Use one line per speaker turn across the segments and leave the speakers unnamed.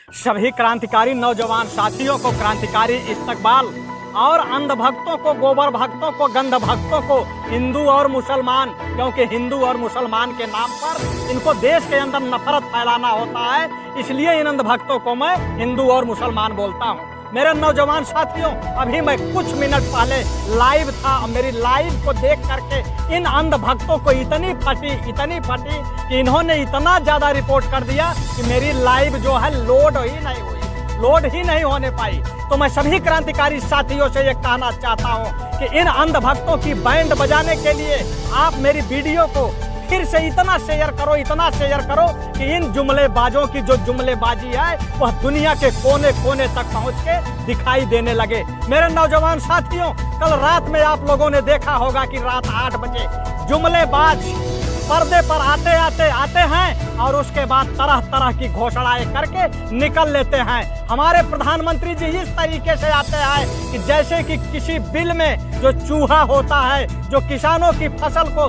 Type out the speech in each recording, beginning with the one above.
सभी क्रांतिकारी नौजवान साथियों को क्रांतिकारी इस्तकबाल और अंध भक्तों को, गोबर भक्तों को, गंध भक्तों को, हिंदू और मुसलमान, क्योंकि हिंदू और मुसलमान के नाम पर इनको देश के अंदर नफरत फैलाना होता है, इसलिए इन अंध भक्तों को मैं हिंदू और मुसलमान बोलता हूँ। मेरे नौजवान साथियों, अभी मैं कुछ मिनट पहले लाइव था और मेरी लाइव को देख करके इन अंध भक्तों को इतनी फटी कि इन्होंने इतना ज्यादा रिपोर्ट कर दिया कि मेरी लाइव जो है लोड ही नहीं होने पाई। तो मैं सभी क्रांतिकारी साथियों से ये कहना चाहता हूँ कि इन अंध भक्तों की बैंड बजाने के लिए आप मेरी वीडियो को फिर से इतना शेयर करो कि इन जुमलेबाजों की जो जुमलेबाजी है वह दुनिया के कोने कोने तक पहुंच के दिखाई देने लगे। मेरे नौजवान साथियों, कल रात में आप लोगों ने देखा होगा कि रात 8 बजे जुमलेबाज पर्दे पर आते हैं और उसके बाद तरह तरह की घोषणाएं करके निकल लेते हैं। हमारे प्रधानमंत्री जी इस तरीके से आते हैं कि जैसे कि किसी बिल में जो चूहा होता है, जो किसानों की फसल को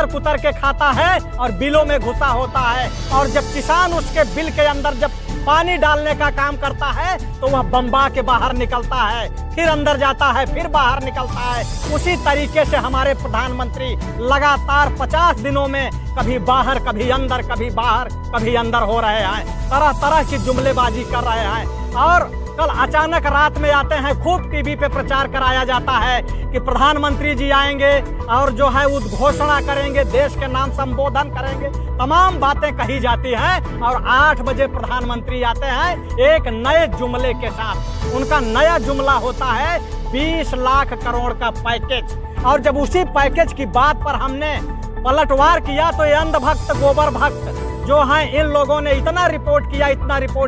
कुतर के खाता है और बिलों में घुसा होता है, और जब किसान उसके बिल के अंदर जब पानी डालने का काम करता है तो वह बम्बा के बाहर निकलता है, फिर अंदर जाता है, फिर बाहर निकलता है। उसी तरीके से हमारे प्रधानमंत्री लगातार 50 दिनों में कभी बाहर, कभी अंदर, कभी बाहर, कभी अंदर हो रहे हैं, तरह तरह की जुमलेबाजी कर रहे हैं। और कल अचानक रात में आते हैं, खूब टीवी पे प्रचार कराया जाता है कि प्रधानमंत्री जी आएंगे और जो है उद्घोषणा करेंगे, देश के नाम संबोधन करेंगे, तमाम बातें कही जाती हैं। और 8 बजे प्रधानमंत्री आते हैं एक नए जुमले के साथ। उनका नया जुमला होता है 20 लाख करोड़ का पैकेज। और जब उसी पैकेज की बात पर हमने पलटवार किया तो ये अंध भक्त, गोबर भक्त जो हैं, इन लोगों ने इतना रिपोर्ट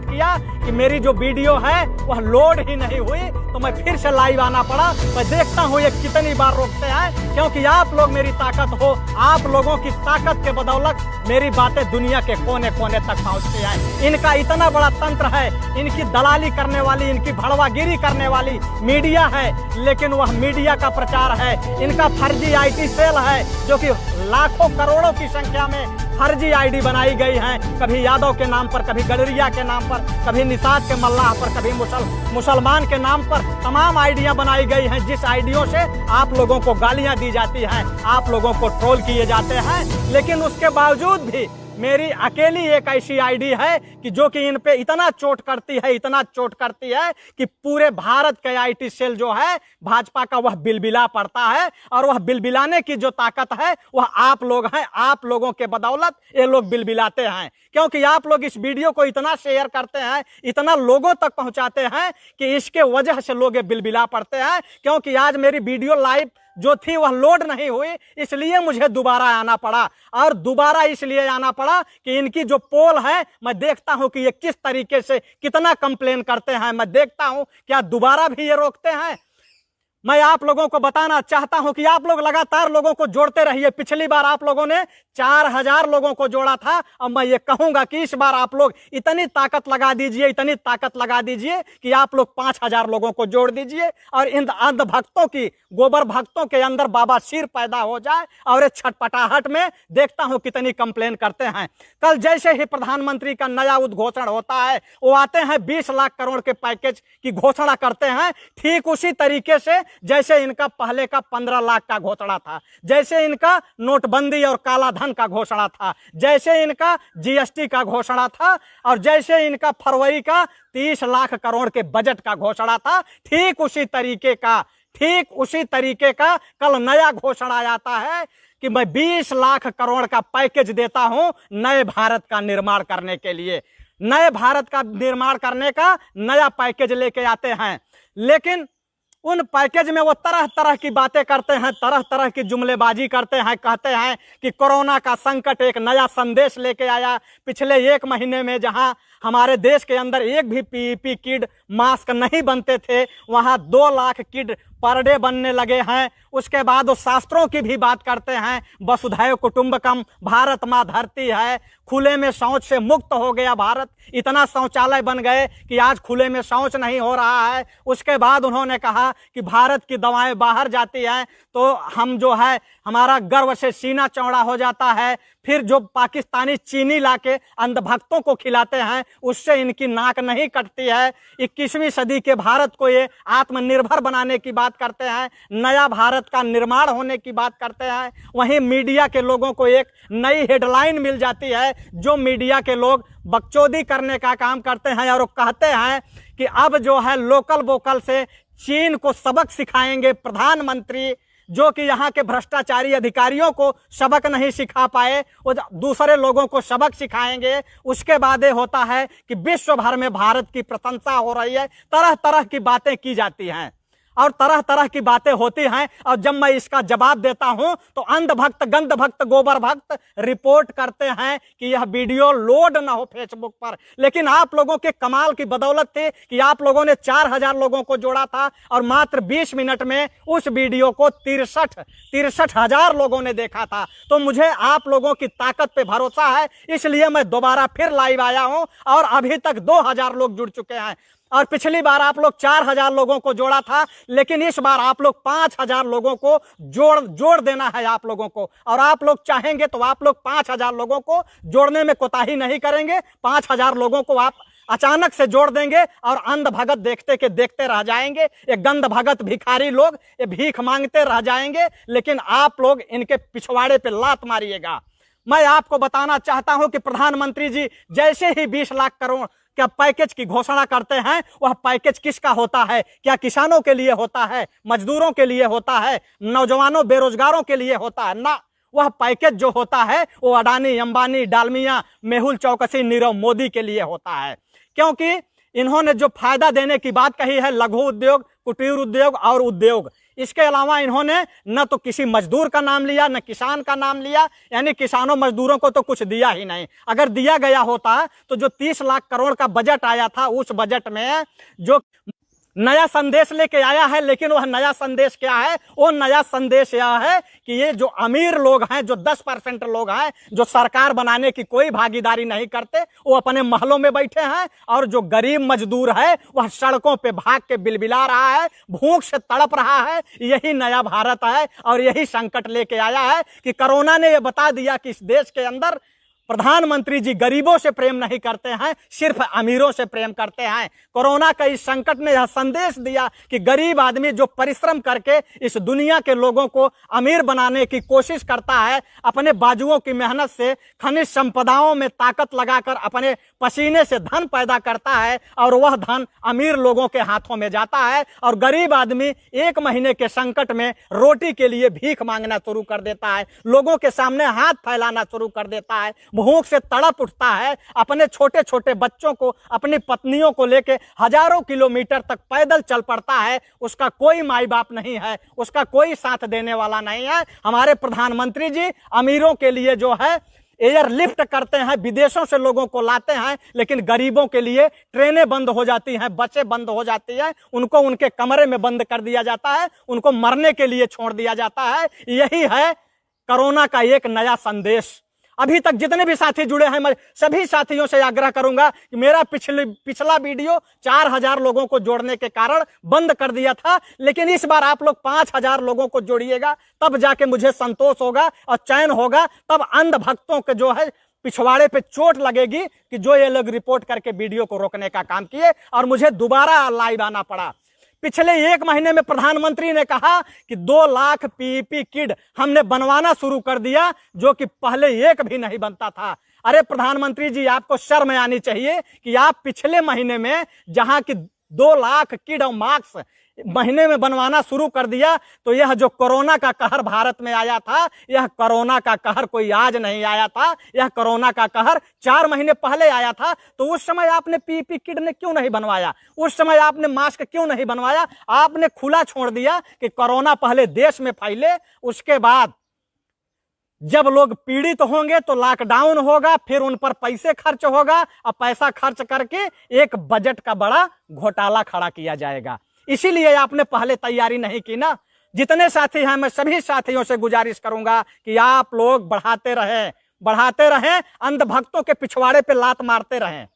किया कि मेरी जो वीडियो है वह लोड ही नहीं हुई। तो मैं फिर से लाइव आना पड़ा। मैं देखता हूँ ये कितनी बार रोकते हैं, क्योंकि आप लोग मेरी ताकत हो, आप लोगों की ताकत के बदौलत मेरी बातें दुनिया के कोने कोने तक पहुँचती हैं। इनका इतना बड़ा तंत्र है, इनकी दलाली करने वाली, इनकी भड़वागिरी करने वाली मीडिया है, लेकिन वह मीडिया का प्रचार है। इनका फर्जी IT सेल है जो कि लाखों करोड़ों की संख्या में फर्जी ID बनाई गई है, कभी यादव के नाम पर, कभी गडरिया के नाम पर, कभी निषाद के मल्लाह पर, कभी मुसलमान के नाम पर तमाम आइडियां बनाई गई हैं, जिस आइडियों से आप लोगों को गालियां दी जाती हैं, आप लोगों को ट्रोल किए जाते हैं। लेकिन उसके बावजूद भी मेरी अकेली एक ऐसी ID है कि जो कि इन पे इतना चोट करती है कि पूरे भारत के IT सेल जो है भाजपा का वह बिलबिला पड़ता है। और वह बिलबिलाने की जो ताकत है वह आप लोग हैं, आप लोगों के बदौलत ये लोग बिलबिलाते हैं, क्योंकि आप लोग इस वीडियो को इतना शेयर करते हैं, इतना लोगों तक पहुंचाते हैं कि इसके वजह से लोग बिलबिला पड़ते हैं। क्योंकि आज मेरी वीडियो लाइव जो थी वह लोड नहीं हुई, इसलिए मुझे दोबारा आना पड़ा। और दोबारा इसलिए आना पड़ा कि इनकी जो पोल है, मैं देखता हूं कि ये किस तरीके से कितना कंप्लेन करते हैं। मैं देखता हूं क्या दोबारा भी ये रोकते हैं। मैं आप लोगों को बताना चाहता हूं कि आप लोग लगातार लोगों को जोड़ते रहिए। पिछली बार आप लोगों ने 4000 लोगों को जोड़ा था, और मैं ये कहूंगा कि इस बार आप लोग इतनी ताकत लगा दीजिए कि आप लोग 5000 लोगों को जोड़ दीजिए और इन अंध भक्तों की, गोबर भक्तों के अंदर बाबा सिर पैदा हो जाए। और एक छटपटाहट में देखता हूं कितनी कंप्लेन करते हैं। कल जैसे ही प्रधानमंत्री का नया उद्घोषण होता है, वो आते हैं 20 लाख करोड़ के पैकेज की घोषणा करते हैं, ठीक उसी तरीके से जैसे इनका पहले का 15 लाख का घोषणा था, जैसे इनका नोटबंदी और काला धन का घोषणा था, जैसे इनका GST का घोषणा था, और जैसे इनका फरवरी का 30 लाख करोड़ के बजट का घोषणा था, ठीक उसी तरीके का कल नया घोषणा आता है कि मैं 20 लाख करोड़ का पैकेज देता हूं नए भारत का निर्माण करने के लिए। नए भारत का निर्माण करने का नया पैकेज लेके आते हैं, लेकिन उन पैकेज में वो तरह तरह की बातें करते हैं, तरह तरह की जुमलेबाजी करते हैं। कहते हैं कि कोरोना का संकट एक नया संदेश लेके आया। पिछले 1 महीने में जहां हमारे देश के अंदर एक भी PPE किट, मास्क नहीं बनते थे, वहां 2 लाख किट पर डे बनने लगे हैं। उसके बाद वो शास्त्रों की भी बात करते हैं, वसुधैव कुटुंबकम, भारत माँ धरती है, खुले में शौच से मुक्त हो गया भारत, इतना शौचालय बन गए कि आज खुले में शौच नहीं हो रहा है। उसके बाद उन्होंने कहा कि भारत की दवाएं बाहर जाती हैं तो हम जो है हमारा गर्व से सीना चौड़ा हो जाता है। फिर जो पाकिस्तानी चीनी लाके अंधभक्तों को खिलाते हैं उससे इनकी नाक नहीं कटती है। 21वीं सदी के भारत को ये आत्मनिर्भर बनाने की बात करते हैं, नया भारत का निर्माण होने की बात करते हैं। वहीं मीडिया के लोगों को एक नई हेडलाइन मिल जाती है, जो मीडिया के लोग बकचोदी करने का काम करते हैं और वो कहते हैं कि अब जो है लोकल वोकल से चीन को सबक सिखाएंगे प्रधानमंत्री, जो कि यहाँ के भ्रष्टाचारी अधिकारियों को सबक नहीं सिखा पाए वो दूसरे लोगों को सबक सिखाएंगे। उसके बाद ये होता है कि विश्व भर में भारत की प्रशंसा हो रही है, तरह तरह की बातें की जाती हैं और तरह तरह की बातें होती हैं। और जब मैं इसका जवाब देता हूं तो अंधभक्त, गंधभक्त, गोबर भक्त रिपोर्ट करते हैं कि यह वीडियो लोड ना हो फेसबुक पर। लेकिन आप लोगों के कमाल की बदौलत थी कि आप लोगों ने 4000 लोगों को जोड़ा था और मात्र 20 मिनट में उस वीडियो को 63,000 लोगों ने देखा था। तो मुझे आप लोगों की ताकत पे भरोसा है, इसलिए मैं दोबारा फिर लाइव आया हूं और अभी तक 2000 लोग जुड़ चुके हैं। और पिछली बार आप लोग 4000 लोगों को जोड़ा था, लेकिन इस बार आप लोग 5000 लोगों को जोड़ देना है आप लोगों को। और आप लोग चाहेंगे तो आप लोग 5000 लोगों को जोड़ने में कोताही नहीं करेंगे। 5000 लोगों को आप अचानक से जोड़ देंगे और अंध भगत देखते के देखते रह जाएंगे। ये गंध भगत भिखारी लोग ये भीख मांगते रह जाएंगे, लेकिन आप लोग इनके पिछवाड़े पे लात मारिएगा। मैं आपको बताना चाहता हूं कि प्रधानमंत्री जी जैसे ही 20 लाख करोड़ क्या पैकेज की घोषणा करते हैं, वह पैकेज किसका होता है? क्या किसानों के लिए होता है, मजदूरों के लिए होता है, नौजवानों बेरोजगारों के लिए होता है? ना, वह पैकेज जो होता है वो अडानी, अंबानी, डालमिया, मेहुल चौकसी, नीरव मोदी के लिए होता है। क्योंकि इन्होंने जो फायदा देने की बात कही है, लघु उद्योग, कुटीर उद्योग और उद्योग, इसके अलावा इन्होंने न तो किसी मजदूर का नाम लिया न किसान का नाम लिया, यानी किसानों मजदूरों को तो कुछ दिया ही नहीं। अगर दिया गया होता तो जो 30 लाख करोड़ का बजट आया था, उस बजट में जो नया संदेश लेके आया है, लेकिन वह नया संदेश क्या है? वो नया संदेश यह है कि ये जो अमीर लोग हैं, जो 10% लोग हैं, जो सरकार बनाने की कोई भागीदारी नहीं करते, वो अपने महलों में बैठे हैं, और जो गरीब मजदूर है वह सड़कों पे भाग के बिलबिला रहा है, भूख से तड़प रहा है। यही नया भारत है और यही संकट लेके आया है कि कोरोना ने यह बता दिया कि इस देश के अंदर प्रधानमंत्री जी गरीबों से प्रेम नहीं करते हैं, सिर्फ अमीरों से प्रेम करते हैं। कोरोना का इस संकट ने यह संदेश दिया कि गरीब आदमी जो परिश्रम करके इस दुनिया के लोगों को अमीर बनाने की कोशिश करता है, अपने बाजुओं की मेहनत से खनिज संपदाओं में ताकत लगाकर अपने पसीने से धन पैदा करता है, और वह धन अमीर लोगों के हाथों में जाता है, और गरीब आदमी 1 महीने के संकट में रोटी के लिए भीख मांगना शुरू कर देता है, लोगों के सामने हाथ फैलाना शुरू कर देता है, भूख से तड़प उठता है, अपने छोटे छोटे बच्चों को, अपनी पत्नियों को लेके हजारों किलोमीटर तक पैदल चल पड़ता है। उसका कोई माई बाप नहीं है, उसका कोई साथ देने वाला नहीं है। हमारे प्रधानमंत्री जी अमीरों के लिए जो है एयरलिफ्ट करते हैं, विदेशों से लोगों को लाते हैं, लेकिन गरीबों के लिए ट्रेनें बंद हो जाती हैं, बसें बंद हो जाती हैं, उनको उनके कमरे में बंद कर दिया जाता है, उनको मरने के लिए छोड़ दिया जाता है। यही है कोरोना का एक नया संदेश। अभी तक जितने भी साथी जुड़े हैं, मैं सभी साथियों से आग्रह करूंगा कि मेरा पिछला वीडियो 4000 लोगों को जोड़ने के कारण बंद कर दिया था, लेकिन इस बार आप लोग 5000 लोगों को जोड़िएगा, तब जाके मुझे संतोष होगा और चैन होगा। तब अंध भक्तों के जो है पिछवाड़े पे चोट लगेगी कि जो ये लोग रिपोर्ट करके वीडियो को रोकने का काम किए और मुझे दोबारा लाइव आना पड़ा। पिछले 1 महीने में प्रधानमंत्री ने कहा कि 2 लाख पीपीई किट हमने बनवाना शुरू कर दिया, जो कि पहले एक भी नहीं बनता था। अरे प्रधानमंत्री जी, आपको शर्म आनी चाहिए कि आप पिछले महीने में जहां की 2 लाख किट और मास्क महीने में बनवाना शुरू कर दिया, तो यह जो कोरोना का कहर भारत में आया था, यह कोरोना का कहर कोई आज नहीं आया था, यह कोरोना का कहर 4 महीने पहले आया था। तो उस समय आपने पीपीई किट ने क्यों नहीं बनवाया? उस समय आपने मास्क क्यों नहीं बनवाया? आपने खुला छोड़ दिया कि कोरोना पहले देश में फैले, उसके बाद जब लोग पीड़ित होंगे तो लॉकडाउन होगा, फिर उन पर पैसे खर्च होगा, और पैसा खर्च करके एक बजट का बड़ा घोटाला खड़ा किया जाएगा। इसीलिए आपने पहले तैयारी नहीं की ना। जितने साथी हैं, मैं सभी साथियों से गुजारिश करूंगा कि आप लोग बढ़ाते रहें, अंधभक्तों के पिछवाड़े पे लात मारते रहें।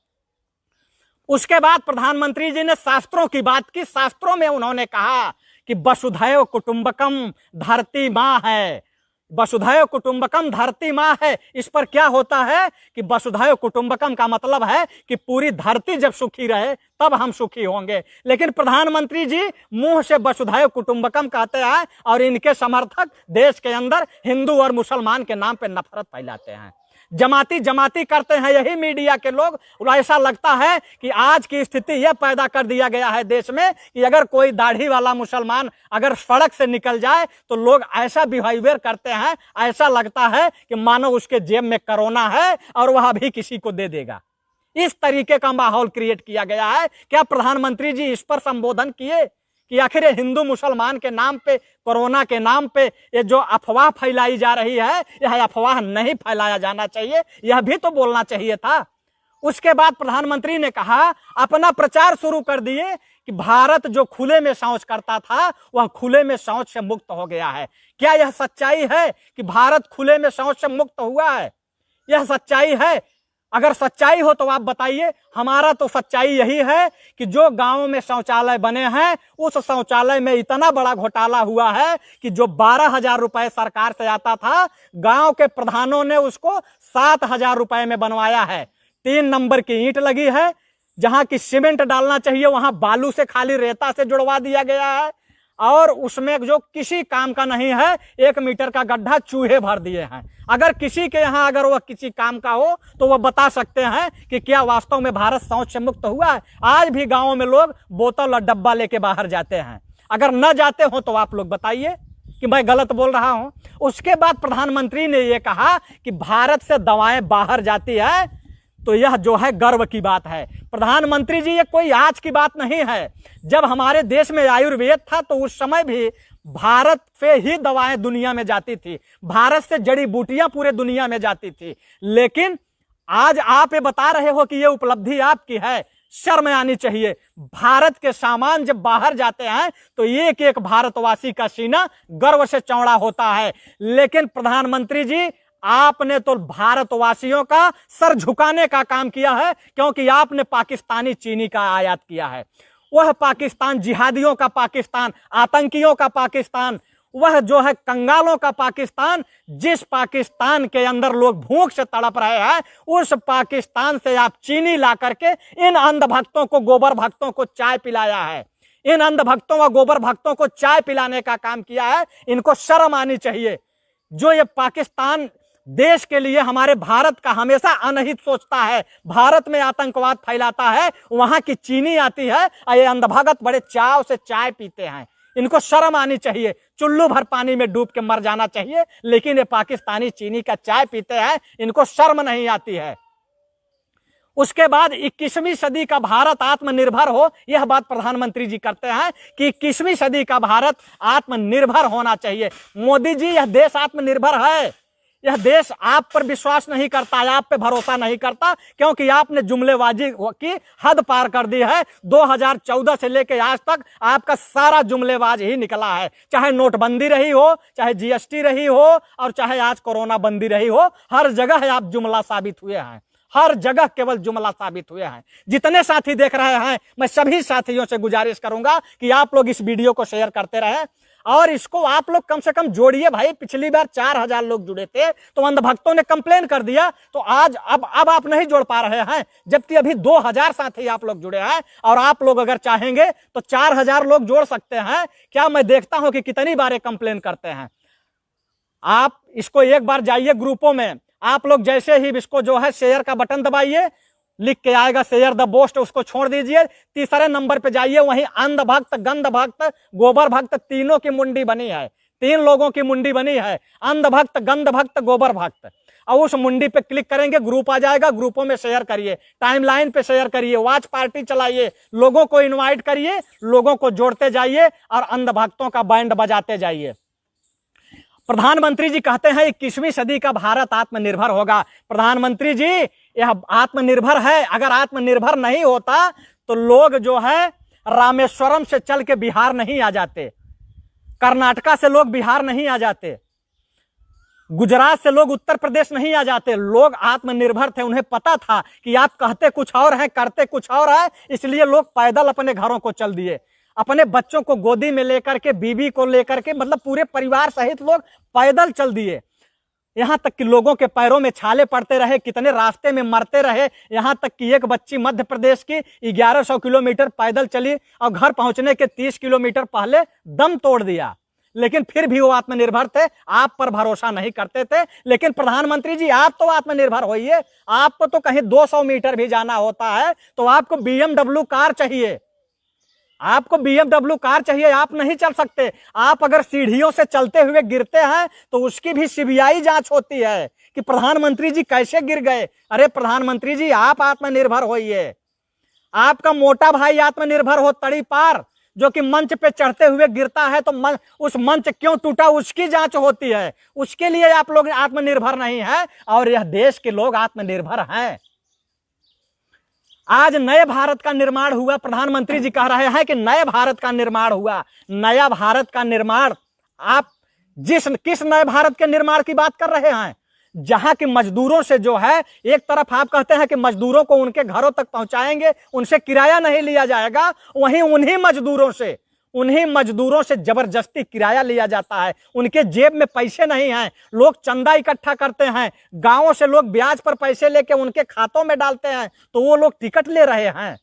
उसके बाद प्रधानमंत्री जी ने शास्त्रों की बात की। शास्त्रों में उन्होंने कहा कि वसुधैव कुटुंबकम धरती माँ है, वसुधैव कुटुंबकम धरती माँ है। इस पर क्या होता है कि वसुधैव कुटुंबकम का मतलब है कि पूरी धरती जब सुखी रहे तब हम सुखी होंगे। लेकिन प्रधानमंत्री जी मुंह से वसुधैव कुटुंबकम कहते हैं और इनके समर्थक देश के अंदर हिंदू और मुसलमान के नाम पे नफरत फैलाते हैं, जमाती करते हैं यही मीडिया के लोग। ऐसा लगता है कि आज की स्थिति यह पैदा कर दिया गया है देश में कि अगर कोई दाढ़ी वाला मुसलमान अगर सड़क से निकल जाए तो लोग ऐसा बिहेवियर करते हैं, ऐसा लगता है कि मानो उसके जेब में कोरोना है और वह भी किसी को दे देगा। इस तरीके का माहौल क्रिएट किया गया है। क्या प्रधानमंत्री जी इस पर संबोधन किए कि आखिर हिंदू मुसलमान के नाम पे, कोरोना के नाम पे ये जो अफवाह फैलाई जा रही है, यह अफवाह नहीं फैलाया जाना चाहिए, यह भी तो बोलना चाहिए था। उसके बाद प्रधानमंत्री ने कहा, अपना प्रचार शुरू कर दिए कि भारत जो खुले में शौच करता था वह खुले में शौच से मुक्त हो गया है। क्या यह सच्चाई है कि भारत खुले में शौच से मुक्त हुआ है? यह सच्चाई है? अगर सच्चाई हो तो आप बताइए। हमारा तो सच्चाई यही है कि जो गांव में शौचालय बने हैं उस शौचालय में इतना बड़ा घोटाला हुआ है कि जो 12,000 रुपए सरकार से आता था, गांव के प्रधानों ने उसको 7,000 रुपए में बनवाया है। 3 नंबर की ईंट लगी है, जहां की सीमेंट डालना चाहिए वहां बालू से खाली रेता से जुड़वा दिया गया है, और उसमें जो किसी काम का नहीं है 1 मीटर का गड्ढा चूहे भर दिए हैं। अगर किसी के यहाँ अगर वह किसी काम का हो तो वह बता सकते हैं कि क्या वास्तव में भारत शौच से मुक्त हुआ है। आज भी गांवों में लोग बोतल और डब्बा लेके बाहर जाते हैं। अगर न जाते हो तो आप लोग बताइए कि मैं गलत बोल रहा हूं। उसके बाद प्रधानमंत्री ने यह कहा कि भारत से दवाएं बाहर जाती है, तो यह जो है गर्व की बात है। प्रधानमंत्री जी, ये कोई आज की बात नहीं है। जब हमारे देश में आयुर्वेद था तो उस समय भी भारत से ही दवाएं दुनिया में जाती थी, भारत से जड़ी बूटियां पूरे दुनिया में जाती थी। लेकिन आज आप ये बता रहे हो कि ये उपलब्धि आपकी है, शर्म आनी चाहिए। भारत के सामान जब बाहर जाते हैं तो एक एक भारतवासी का सीना गर्व से चौड़ा होता है। लेकिन प्रधानमंत्री जी, आपने तो भारतवासियों का सर झुकाने का काम किया है, क्योंकि आपने पाकिस्तानी चीनी का आयात किया है। वह पाकिस्तान जिहादियों का पाकिस्तान, आतंकियों का पाकिस्तान, वह जो है कंगालों का पाकिस्तान, जिस पाकिस्तान के अंदर लोग भूख से तड़प रहे हैं, उस पाकिस्तान से आप चीनी ला करके इन अंधभक्तों को, गोबर भक्तों को चाय पिलाया है। इन अंधभक्तों व गोबर भक्तों को चाय पिलाने का काम किया है। इनको शर्म आनी चाहिए। जो ये पाकिस्तान देश के लिए हमारे भारत का हमेशा अनहित सोचता है, भारत में आतंकवाद फैलाता है, वहां की चीनी आती है और ये अंधभगत बड़े चाव से चाय पीते हैं। इनको शर्म आनी चाहिए, चुल्लू भर पानी में डूब के मर जाना चाहिए, लेकिन ये पाकिस्तानी चीनी का चाय पीते हैं, इनको शर्म नहीं आती है। उसके बाद 21वीं सदी का भारत आत्मनिर्भर हो, यह बात प्रधानमंत्री जी करते हैं कि 21वीं सदी का भारत आत्मनिर्भर होना चाहिए। मोदी जी, यह देश आत्मनिर्भर है। यह देश आप पर विश्वास नहीं करता, आप पे भरोसा नहीं करता, क्योंकि आपने जुमलेबाजी की हद पार कर दी है। 2014 से लेकर आज तक आपका सारा जुमलेबाज ही निकला है। चाहे नोटबंदी रही हो, चाहे जीएसटी रही हो, और चाहे आज कोरोना बंदी रही हो, हर जगह आप जुमला साबित हुए हैं। हर जगह केवल जुमला साबित हुए हैं। जितने साथी देख रहे हैं, मैं सभी साथियों से गुजारिश करूंगा कि आप लोग इस वीडियो को शेयर करते रहें और इसको आप लोग कम से कम जोड़िए। भाई, पिछली बार 4,000 लोग जुड़े थे तो अंधभक्तों ने कंप्लेन कर दिया, तो आज अब आप नहीं जोड़ पा रहे हैं, जबकि अभी 2,000 साथी आप लोग जुड़े हैं। और आप लोग अगर चाहेंगे तो 4,000 लोग जोड़ सकते हैं। क्या मैं देखता हूं कि कितनी बार कंप्लेन करते हैं। आप इसको एक बार जाइए ग्रुपों में, आप लोग जैसे ही इसको जो है शेयर का बटन दबाइए, लिख के आएगा शेयर द पोस्ट, उसको छोड़ दीजिए। तीसरे नंबर पे जाइए, वहीं अंध भक्त, गंध भक्त, गोबर भक्त, तीनों की मुंडी बनी है। 3 लोगों की मुंडी बनी है, अंध भक्त, गंध भक्त, गोबर भक्त। और उस मुंडी पे क्लिक करेंगे, ग्रुप आ जाएगा। ग्रुपों में शेयर करिए, टाइमलाइन पे शेयर करिए, वॉच पार्टी चलाइए, लोगों को इन्वाइट करिए, लोगों को जोड़ते जाइए और अंध भक्तों का बैंड बजाते जाइए। प्रधानमंत्री जी कहते हैं 21वीं सदी का भारत आत्मनिर्भर होगा। प्रधानमंत्री जी, यह आत्मनिर्भर है। अगर आत्मनिर्भर नहीं होता तो लोग जो है रामेश्वरम से चल के बिहार नहीं आ जाते, कर्नाटका से लोग बिहार नहीं आ जाते, गुजरात से लोग उत्तर प्रदेश नहीं आ जाते। लोग आत्मनिर्भर थे, उन्हें पता था कि आप कहते कुछ और हैं, करते कुछ और है, इसलिए लोग पैदल अपने घरों को चल दिए, अपने बच्चों को गोदी में लेकर के, बीवी को लेकर के, मतलब पूरे परिवार सहित लोग पैदल चल दिए। यहां तक कि लोगों के पैरों में छाले पड़ते रहे, कितने रास्ते में मरते रहे। यहां तक कि एक बच्ची मध्य प्रदेश की 1100 किलोमीटर पैदल चली और घर पहुंचने के 30 किलोमीटर पहले दम तोड़ दिया, लेकिन फिर भी वो आत्मनिर्भर थे, आप पर भरोसा नहीं करते थे। लेकिन प्रधानमंत्री जी, आप तो आत्मनिर्भर होइए। आपको तो कहीं 200 मीटर भी जाना होता है तो आपको BMW कार चाहिए, आपको BMW कार चाहिए, आप नहीं चल सकते। आप अगर सीढ़ियों से चलते हुए गिरते हैं तो उसकी भी CBI जांच होती है कि प्रधानमंत्री जी कैसे गिर गए। अरे प्रधानमंत्री जी, आप आत्मनिर्भर होइए। आपका मोटा भाई आत्मनिर्भर हो, तड़ी पार, जो कि मंच पे चढ़ते हुए गिरता है तो उस मंच क्यों टूटा उसकी जांच होती है। उसके लिए आप लोग आत्मनिर्भर नहीं है और यह देश के लोग आत्मनिर्भर हैं। आज नए भारत का निर्माण हुआ, प्रधानमंत्री जी कह रहे हैं कि नए भारत का निर्माण हुआ। नया भारत का निर्माण, आप किस नए भारत के निर्माण की बात कर रहे हैं? जहां के मजदूरों से जो है, एक तरफ आप कहते हैं कि मजदूरों को उनके घरों तक पहुंचाएंगे, उनसे किराया नहीं लिया जाएगा, वहीं उन्हीं मजदूरों से जबरदस्ती किराया लिया जाता है। उनके जेब में पैसे नहीं हैं, लोग चंदा इकट्ठा करते हैं, गांवों से लोग ब्याज पर पैसे लेके उनके खातों में डालते हैं, तो वो लोग टिकट ले रहे हैं।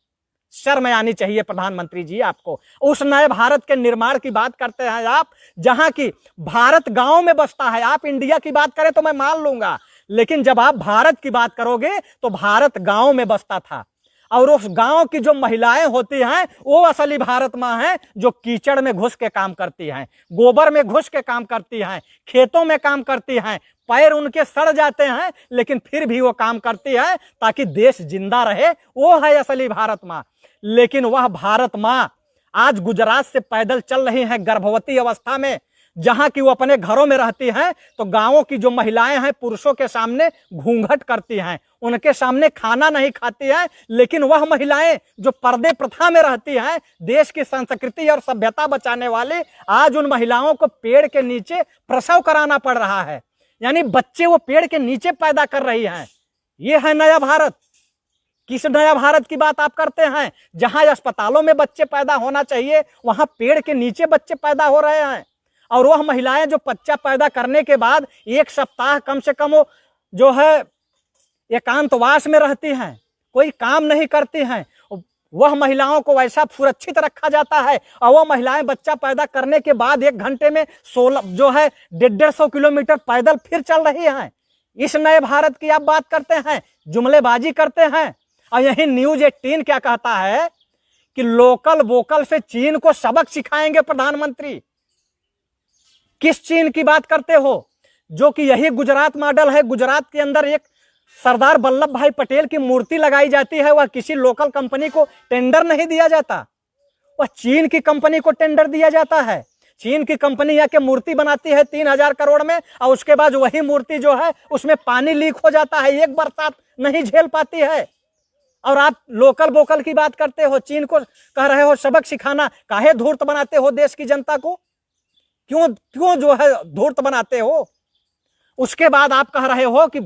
शर्म आनी चाहिए प्रधानमंत्री जी आपको। उस नए भारत के निर्माण की बात करते हैं आप, जहां की भारत गांव में बसता है। आप इंडिया की बात करें तो मैं मान लूंगा, लेकिन जब आप भारत की बात करोगे तो भारत गांव में बसता था। और उस गांव की जो महिलाएं होती हैं वो असली भारत मां हैं, जो कीचड़ में घुस के काम करती हैं, गोबर में घुस के काम करती हैं, खेतों में काम करती हैं, पैर उनके सड़ जाते हैं लेकिन फिर भी वो काम करती है ताकि देश जिंदा रहे। वो है असली भारत मां। लेकिन वह भारत मां आज गुजरात से पैदल चल रही हैं गर्भवती अवस्था में, जहां की वो अपने घरों में रहती हैं तो गांवों की जो महिलाएं हैं पुरुषों के सामने घूंघट करती हैं, उनके सामने खाना नहीं खाती हैं। लेकिन वह महिलाएं जो पर्दे प्रथा में रहती हैं, देश की संस्कृति और सभ्यता बचाने वाली, आज उन महिलाओं को पेड़ के नीचे प्रसव कराना पड़ रहा है, यानी बच्चे वो पेड़ के नीचे पैदा कर रही हैं। ये है नया भारत। किस नया भारत की बात आप करते हैं? जहां अस्पतालों में बच्चे पैदा होना चाहिए वहां पेड़ के नीचे बच्चे पैदा हो रहे हैं। और वह महिलाएं जो बच्चा पैदा करने के बाद 1 सप्ताह कम से कम वो जो है एकांतवास में रहती हैं, कोई काम नहीं करती हैं, वह महिलाओं को ऐसा सुरक्षित रखा जाता है। और वह महिलाएं बच्चा पैदा करने के बाद 1 घंटे में 150 किलोमीटर पैदल फिर चल रही हैं। इस नए भारत की आप बात करते हैं, जुमलेबाजी करते हैं। और यही न्यूज़ 18 क्या कहता है कि लोकल वोकल से चीन को सबक सिखाएंगे प्रधानमंत्री। किस चीन की बात करते हो? जो कि यही गुजरात मॉडल है। गुजरात के अंदर एक सरदार वल्लभ भाई पटेल की मूर्ति लगाई जाती है, वह किसी लोकल कंपनी को टेंडर नहीं दिया जाता, वह चीन की कंपनी को टेंडर दिया जाता है। चीन की कंपनी आके मूर्ति बनाती है 3000 करोड़ में, और उसके बाद वही मूर्ति जो है उसमें पानी लीक हो जाता है, एक बरसात नहीं झेल पाती है। और आप लोकल वोकल की बात करते हो, चीन को कह रहे हो सबक सिखाना। काहे धूर्त बनाते हो देश की जनता को? क्यों जो है धूर्त बनाते हो? उसके बाद आप कह रहे हो कि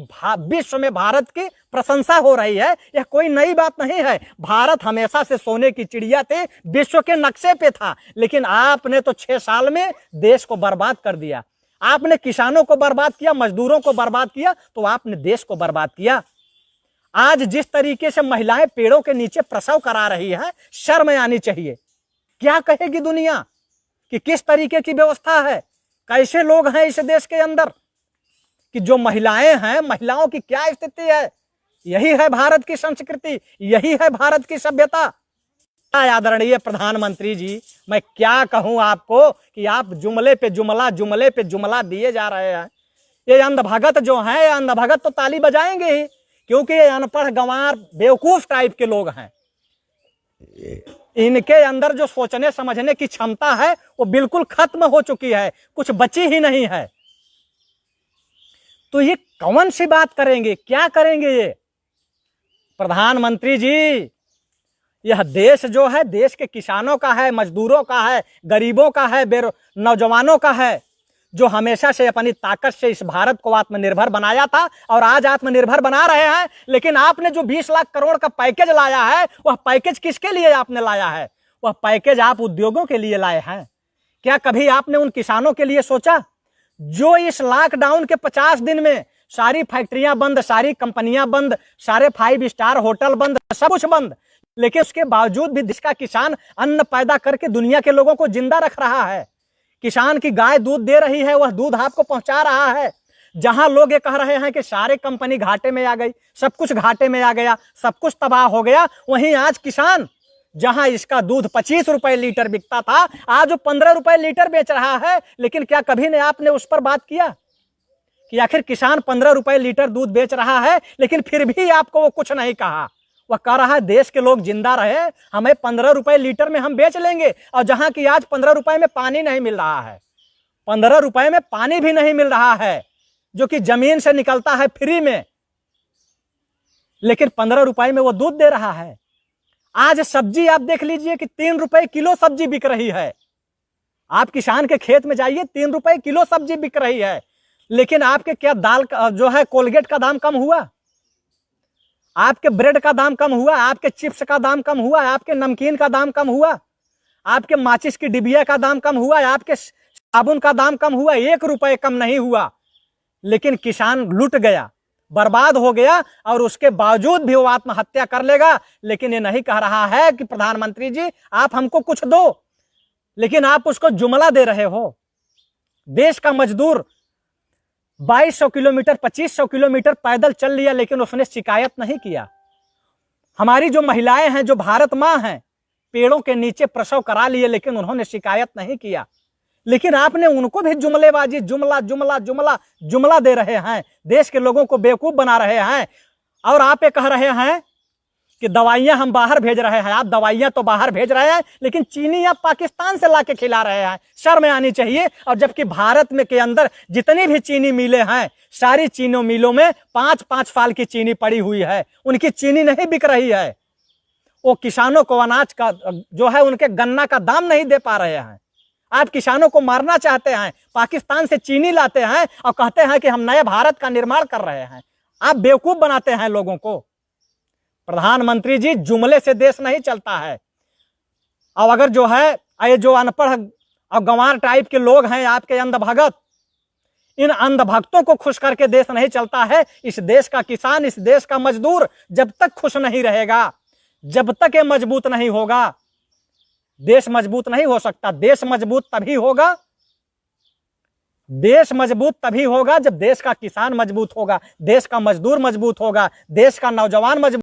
विश्व में भारत की प्रशंसा हो रही है। यह कोई नई बात नहीं है। भारत हमेशा से सोने की चिड़िया थे, विश्व के नक्शे पे था, लेकिन आपने तो 6 साल में देश को बर्बाद कर दिया। आपने किसानों को बर्बाद किया, मजदूरों को बर्बाद किया, तो आपने देश को बर्बाद किया। आज जिस तरीके से महिलाएं पेड़ों के नीचे प्रसव करा रही है, शर्म आनी चाहिए। क्या कहेगी दुनिया कि किस तरीके की व्यवस्था है, कैसे लोग हैं इस देश के अंदर, कि जो महिलाएं हैं, महिलाओं की क्या स्थिति है। यही है भारत की संस्कृति, यही है भारत की सभ्यता। आदरणीय प्रधानमंत्री जी, मैं क्या कहूं आपको कि आप जुमले पे जुमला दिए जा रहे हैं। ये अंधभगत जो हैं, अंधभगत तो ताली बजाएंगे ही, क्योंकि ये अनपढ़ गंवार बेवकूफ टाइप के लोग हैं। इनके अंदर जो सोचने समझने की क्षमता है वो बिल्कुल खत्म हो चुकी है, कुछ बची ही नहीं है। तो ये कौन सी बात करेंगे, क्या करेंगे ये? प्रधानमंत्री जी, यह देश जो है देश के किसानों का है, मजदूरों का है, गरीबों का है, नौजवानों का है, जो हमेशा से अपनी ताकत से इस भारत को आत्मनिर्भर बनाया था और आज आत्मनिर्भर बना रहे हैं। लेकिन आपने जो 20 लाख करोड़ का पैकेज लाया है, वह पैकेज किसके लिए आपने लाया है? वह पैकेज आप उद्योगों के लिए लाए हैं। क्या कभी आपने उन किसानों के लिए सोचा जो इस लॉकडाउन के 50 दिन में सारी फैक्ट्रियां बंद, सारी कंपनियां बंद, सारे 5 स्टार होटल बंद, सब कुछ बंद, लेकिन उसके बावजूद भी देश का किसान अन्न पैदा करके दुनिया के लोगों को जिंदा रख रहा है। किसान की गाय दूध दे रही है, वह दूध आपको पहुंचा रहा है। जहां लोग ये कह रहे हैं कि सारे कंपनी घाटे में आ गई, सब कुछ घाटे में आ गया, सब कुछ तबाह हो गया, वहीं आज किसान जहां इसका दूध 25 रुपए लीटर बिकता था, आज वो 15 रुपए लीटर बेच रहा है। लेकिन क्या कभी ने आपने उस पर बात किया कि आखिर किसान 15 रुपए लीटर दूध बेच रहा है, लेकिन फिर भी आपको वो कुछ नहीं कहा। वह कह रहा है देश के लोग जिंदा रहे, हमें 15 रुपए लीटर में हम बेच लेंगे। और जहां की आज 15 रुपए में पानी नहीं मिल रहा है, 15 रुपए में पानी भी नहीं मिल रहा है, जो कि जमीन से निकलता है फ्री में, लेकिन 15 रुपए में वो दूध दे रहा है। आज सब्जी आप देख लीजिए कि 3 रुपए किलो सब्जी बिक रही है। आप किसान के खेत में जाइए, 3 रुपए किलो सब्जी बिक रही है। लेकिन आपके क्या दाल जो है कोलगेट का दाम कम हुआ? आपके ब्रेड का दाम कम हुआ? आपके चिप्स का दाम कम हुआ? आपके नमकीन का दाम कम हुआ? आपके माचिस की डिबिया का दाम कम हुआ? आपके साबुन का दाम कम हुआ? 1 रुपए कम नहीं हुआ। लेकिन किसान लुट गया, बर्बाद हो गया, और उसके बावजूद भी वो आत्महत्या कर लेगा। लेकिन ये नहीं कह रहा है कि प्रधानमंत्री जी आप हमको कुछ दो, लेकिन आप उसको जुमला दे रहे हो। देश का मजदूर 2200 किलोमीटर 2500 किलोमीटर पैदल चल लिया, लेकिन उसने शिकायत नहीं किया। हमारी जो महिलाएं हैं, जो भारत माँ हैं, पेड़ों के नीचे प्रसव करा लिए, लेकिन उन्होंने शिकायत नहीं किया। लेकिन आपने उनको भी जुमलेबाजी, जुमला जुमला जुमला जुमला दे रहे हैं, देश के लोगों को बेवकूफ बना रहे हैं। और आप ये कह रहे हैं कि दवाइयां हम बाहर भेज रहे हैं। आप दवाइयां तो बाहर भेज रहे हैं, लेकिन चीनी आप पाकिस्तान से लाके खिला रहे हैं। शर्म आनी चाहिए। और जबकि भारत में के अंदर जितनी भी चीनी मिलें हैं, सारी चीनी मिलों में 5-5 साल की चीनी पड़ी हुई है, उनकी चीनी नहीं बिक रही है। वो किसानों को अनाज का जो है, उनके गन्ना का दाम नहीं दे पा रहे हैं। आप किसानों को मारना चाहते हैं, पाकिस्तान से चीनी लाते हैं और कहते हैं कि हम नए भारत का निर्माण कर रहे हैं। आप बेवकूफ बनाते हैं लोगों को। प्रधानमंत्री जी, जुमले से देश नहीं चलता है। और अगर जो है ये जो अनपढ़ और गंवार टाइप के लोग हैं, आपके अंधभगत, इन अंधभक्तों को खुश करके देश नहीं चलता है। इस देश का किसान, इस देश का मजदूर जब तक खुश नहीं रहेगा, जब तक ये मजबूत नहीं होगा, देश मजबूत नहीं हो सकता। देश मजबूत तभी होगा, देश मजबूत तभी होगा जब देश का किसान मजबूत होगा, देश का मजदूर मजबूत होगा, देश का नौजवान मजबूत